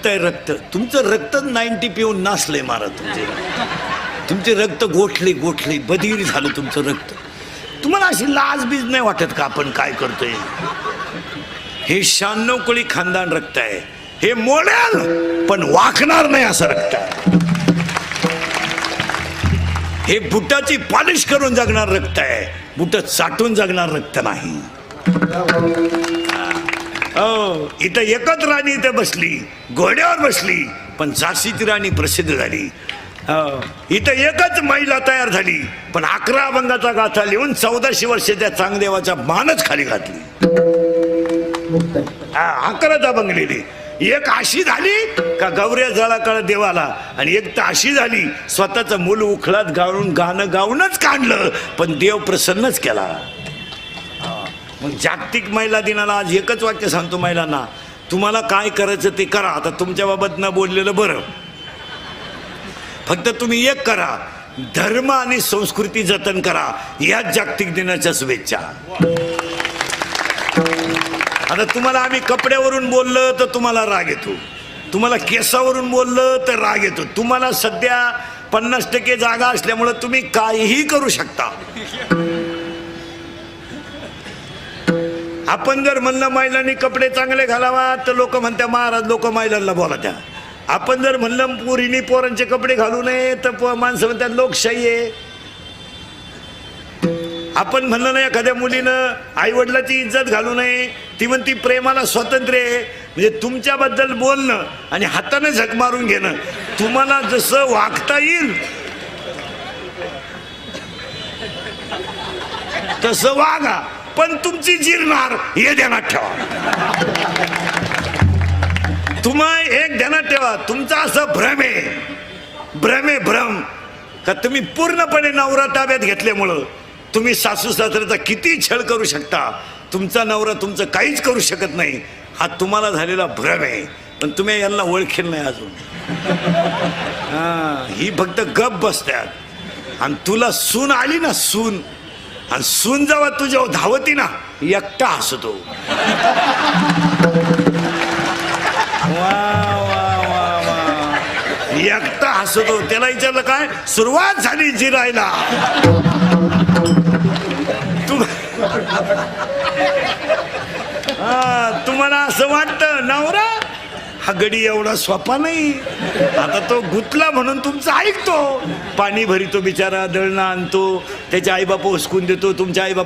रक्त आहे रक्त. तुमचं रक्त 90 पिऊन नासलंय मारा. तुमचे रक्त गोठले गोठले बधीर झालं तुमचं रक्त. तुम्हाला अशी लाज बीज नाही वाटत का आपण काय करतोय? हे 96 कोळी खानदान रक्त आहे. हे मोडेल पण वाकणार नाही असं रक्त आहे. हे बुटाची पॉलिश करून जगणार रक्त आहे. बुट चाटून जगणार रक्त नाही. हो, इथं एकच राणी इथं बसली, घोड्यावर बसली, पण झाशीची राणी प्रसिद्ध झाली. इथं एकच महिला तयार झाली, पण 11 अभंगाचा गाथा लिहून 1400 वर्षाच्या चांगदेवाच्या मानच खाली घातली. 11 अभंग लिहिली. एक अशी झाली का गौऱ्या जळाकळ देवाला, आणि एक तर अशी झाली स्वतःचं मूल उखळात गाऊन गाणं गाऊनच काढलं, पण देव प्रसन्नच केला. मग जागतिक महिला दिनाला आज एकच वाक्य सांगतो महिलांना, तुम्हाला काय करायचं ते करा. आता तुमच्या बाबत न बोललेलं बरं. फक्त तुम्ही एक करा, धर्म आणि संस्कृती जतन करा. याच जागतिक दिनाच्या शुभेच्छा. आता तुम्हाला आम्ही कपड्यावरून बोललं तर तुम्हाला राग येतो, तुम्हाला केसावरून बोललं तर राग येतो. तुम्हाला सध्या 50% जागा असल्यामुळं तुम्ही काहीही करू शकता. आपण जर म्हणलं महिलांनी कपडे चांगले घालावा तर लोक म्हणत्या महाराज लोक महिलांना बोला त्या. आपण जर म्हणलं पोरीनी पोरांचे कपडे घालू नये तर माणसं म्हणतात लोकशाही आहे. आपण म्हणलं ना एखाद्या मुलीनं आईवडिलाची इज्जत घालू नये, ती म्हणती प्रेमाला स्वातंत्र्य आहे. म्हणजे तुमच्याबद्दल बोलणं आणि हाताने झक मारून घेणं, तुम्हाला जसं वागता येईल तसं वागा, पण तुमची जिरणार हे ध्यानात ठेवा. तुम्हा एक ध्यानात ठेवा, तुमचा असं भ्रम आहे भ्रम का तुम्ही पूर्णपणे नवरा ताब्यात घेतल्यामुळं तुम्ही सासू सासऱ्याचा किती छळ करू शकता, तुमचा नवरा तुमचं काहीच करू शकत नाही. हा तुम्हाला झालेला भ्रम आहे. पण तुम्ही यांना ओळखेल नाही अजून. ही फक्त गप बसतात. आणि तुला सून आली ना सून, आणि सून जेव्हा तुझ्या धावती ना एकटा हसतो. एकटा हसतो. त्याला विचारलं काय सुरुवात झाली जिरायला. तुम्हाला असं वाटतं नवरा हा गडी एवढा सोपा नाही. आता तो गुतला म्हणून तुमचं ऐकतो. पाणी भरितो बिचारा, दळणं आणतो, त्याचे आईबाप हुसकून देतो. तुमच्या आईबाप